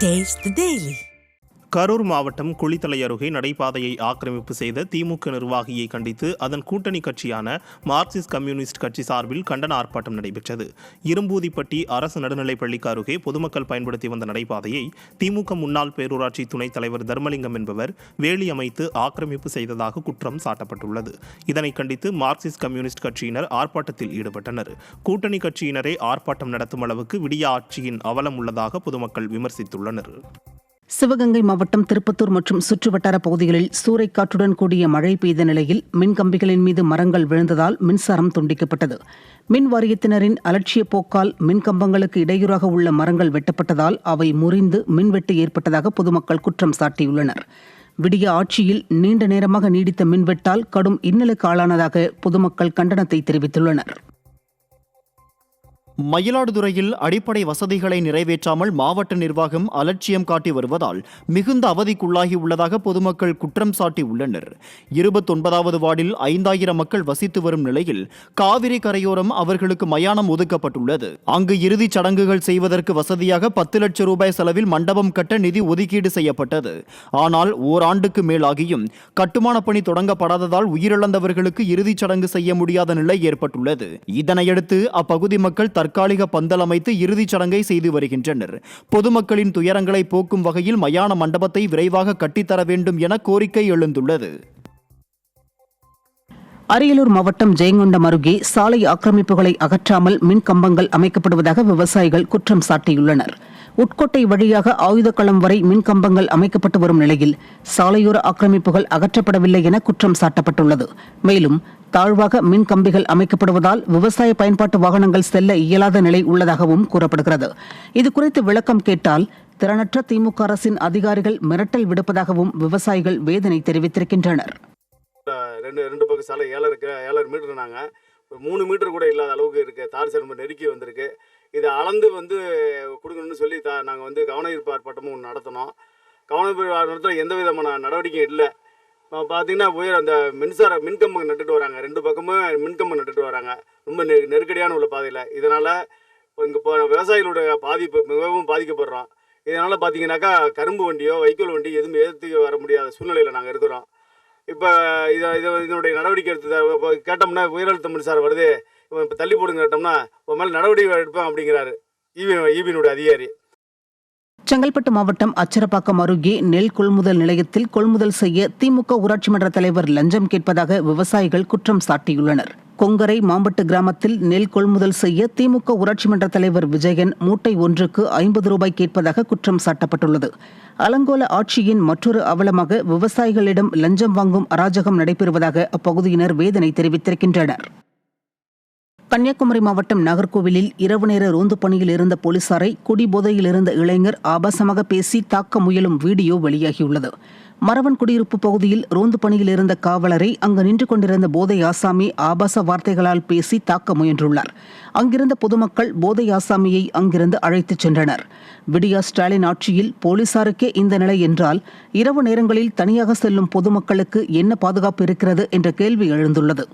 Taste the Daily. Karur மாவட்டம் குளித்தலை அருகே நடைபாதையை ஆக்கிரமிப்பு செய்த திமுக நிர்வாகியை கண்டித்து அதன் கூட்டணி கட்சியான மார்க்சிஸ்ட் கம்யூனிஸ்ட் கட்சி சார்பில் கண்டன ஆர்ப்பாட்டம் நடைபெற்றது. இரும்பூதிப்பட்டி அரசு நடுநிலைப்பள்ளிக்கு அருகே பொதுமக்கள் பயன்படுத்தி வந்த நடைபாதையை திமுக முன்னாள் பேரூராட்சி துணைத் தலைவர் தர்மலிங்கம் என்பவர் வேலி அமைத்து ஆக்கிரமிப்பு செய்ததாக குற்றம் சாட்டப்பட்டுள்ளது. இதனை கண்டித்து மார்க்சிஸ்ட் கம்யூனிஸ்ட் கட்சியினர் ஆர்ப்பாட்டத்தில் ஈடுபட்டனர். கூட்டணி கட்சியினரே ஆர்ப்பாட்டம் நடத்தும் அளவுக்கு விடிய ஆட்சியின் அவலம் உள்ளதாக பொதுமக்கள் விமர்சித்துள்ளனர். சிவகங்கை மாவட்டம் திருப்பத்தூர் மற்றும் சுற்றுவட்டார பகுதிகளில் சூறைக்காற்றுடன் கூடிய மழை பெய்த நிலையில் மின்கம்பிகளின் மீது மரங்கள் விழுந்ததால் மின்சாரம் துண்டிக்கப்பட்டது. மின் வாரியத்தினரின் அலட்சிய போக்கால் மின்கம்பங்களுக்கு இடையூறாக உள்ள மரங்கள் வெட்டப்பட்டதால் அவை முறிந்து மின்வெட்டு ஏற்பட்டதாக பொதுமக்கள் குற்றம் சாட்டியுள்ளனர். விடிய ஆட்சியில் நீண்ட நேரமாக நீடித்த மின்வெட்டால் கடும் இன்னலுக்கு ஆளானதாக பொதுமக்கள் கண்டனத்தை தெரிவித்துள்ளனர். மயிலாடுதுறையில் அடிப்படை வசதிகளை நிறைவேற்றாமல் மாவட்ட நிர்வாகம் அலட்சியம் காட்டி வருவதால் மிகுந்த அவதிக்குள்ளாகி உள்ளதாக பொதுமக்கள் குற்றம் சாட்டி உள்ளனர். 29வது வார்டில் 5000 மக்கள் வசித்து வரும் நிலையில் காவிரி கரையோரம் அவர்களுக்கு மயானம் ஒதுக்கப்பட்டுள்ளது. அங்கு இறுதிச் சடங்குகள் செய்வதற்கு வசதியாக 10 லட்சம் ரூபாய் செலவில் மண்டபம் கட்ட நிதி ஒதுக்கீடு செய்யப்பட்டது. ஆனால் ஓராண்டுக்கு மேலாகியும் கட்டுமான பணி தொடங்கப்படாததால் உயிரிழந்தவர்களுக்கு இறுதிச் சடங்கு செய்ய முடியாத நிலை ஏற்பட்டுள்ளது. இதனையடுத்து அப்பகுதி மக்கள் தற்காலிக பந்தல் அமைத்து இறுதிச் சடங்கை செய்து வருகின்றனர். பொதுமக்களின் துயரங்களை போக்கும் வகையில் மயான மண்டபத்தை விரைவாக கட்டித்தர வேண்டும் என கோரிக்கை எழுந்துள்ளது. அரியலூர் மாவட்டம் ஜெயங்கொண்டம் அருகே சாலை ஆக்கிரமிப்புகளை அகற்றாமல் மின் கம்பங்கள் அமைக்கப்படுவதாக விவசாயிகள் குற்றம் சாட்டியுள்ளனர். உட்கோட்டை வழியாக ஆயுதக்களம் வரை மின் கம்பங்கள் அமைக்கப்பட்டு வரும் நிலையில் சாலையோர ஆக்கிரமிப்புகள் அகற்றப்படவில்லை என குற்றம் சாட்டப்பட்டுள்ளது. மேலும் தாழ்வாக மின் கம்பிகள் அமைக்கப்படுவதால் விவசாய பயன்பாட்டு வாகனங்கள் செல்ல இயலாத நிலை உள்ளதாகவும் கூறப்படுகிறது. இதுகுறித்து விளக்கம் கேட்டால் திறனற்ற திமுக அரசின் அதிகாரிகள் மிரட்டல் விடுப்பதாகவும் விவசாயிகள் வேதனை தெரிவித்திருக்கின்றனர். ரெண்டு பக்கம் சாலை 7 மீட்டர் நாங்கள் 3 மீட்டர் கூட இல்லாத அளவுக்கு இருக்கு. தார் சரம்பு நெருக்கி வந்திருக்கு. இதை அளந்து கொடுக்கணும்னு சொல்லி நாங்கள் கவன ஈர்ப்பு ஆர்ப்பாட்டமும் ஒன்று நடத்தினோம். கவன ஈர்ப்பு நடத்த எந்த விதமான நடவடிக்கையும் இல்லை. பார்த்தீங்கன்னா அந்த மின்கம்பம் நட்டுட்டு வராங்க. 2 பக்கமும் மின்கம்பம் நட்டுட்டு வராங்க. ரொம்ப நெருக்கடியான உள்ள பாதையில். இதனால் இங்கே விவசாயிகளுடைய பாதிப்பு மிகவும் பாதிக்கப்படுறோம். இதனால் பார்த்தீங்கன்னாக்கா கரும்பு வண்டியோ வைக்கோல் வண்டி எதுவும் எதிர்த்து வர முடியாத சூழ்நிலையில் நாங்கள் இருக்கிறோம். இப்போ இதனுடைய நடவடிக்கை எடுத்து கேட்டோம்னா உயரழுத்த மின்சாரம் வருது, இப்போ தள்ளி போடுங்க கேட்டோம்னா ஒரு மேலே நடவடிக்கை எடுப்போம் அப்படிங்கிறாரு ஈபியினுடைய அதிகாரி. செங்கல்பட்டு மாவட்டம் அச்சரப்பாக்கம் அருகே நெல் கொள்முதல் நிலையத்தில் கொள்முதல் செய்ய திமுக ஊராட்சி மன்ற தலைவர் லஞ்சம் கேட்பதாக விவசாயிகள் குற்றம் சாட்டியுள்ளனர். கொங்கரை மாம்பட்டு கிராமத்தில் நெல் கொள்முதல் செய்ய திமுக ஊராட்சி மன்ற தலைவர் விஜயன் மூட்டை ஒன்றுக்கு 50 ரூபாய் கேட்பதாக குற்றம் சாட்டப்பட்டுள்ளது. அலங்கோல ஆட்சியின் மற்றொரு அவலமாக விவசாயிகளிடம் லஞ்சம் வாங்கும் அராஜகம் நடைபெறுவதாக அப்பகுதியினர் வேதனை தெரிவித்திருக்கின்றனர். கன்னியாகுமரி மாவட்டம் நாகர்கோவிலில் இரவு நேர ரோந்து பணியில் இருந்த போலீசாரை குடிபோதையில் இருந்த இளைஞர் ஆபாசமாக பேசி தாக்க முயலும் வீடியோ வெளியாகியுள்ளது. மரவன் குடியிருப்பு பகுதியில் ரோந்து பணியில் இருந்த காவலரை அங்கு நின்று கொண்டிருந்த போதை ஆசாமி ஆபாச வார்த்தைகளால் பேசி தாக்க முயன்றுள்ளார். அங்கிருந்த பொதுமக்கள் போதை ஆசாமியை அங்கிருந்து அழைத்துச் சென்றனர். விடியா ஸ்டாலின் ஆட்சியில் போலீசாருக்கே இந்த நிலை என்றால் இரவு நேரங்களில் தனியாக செல்லும் பொதுமக்களுக்கு என்ன பாதுகாப்பு இருக்கிறது என்ற கேள்வி எழுந்துள்ளது.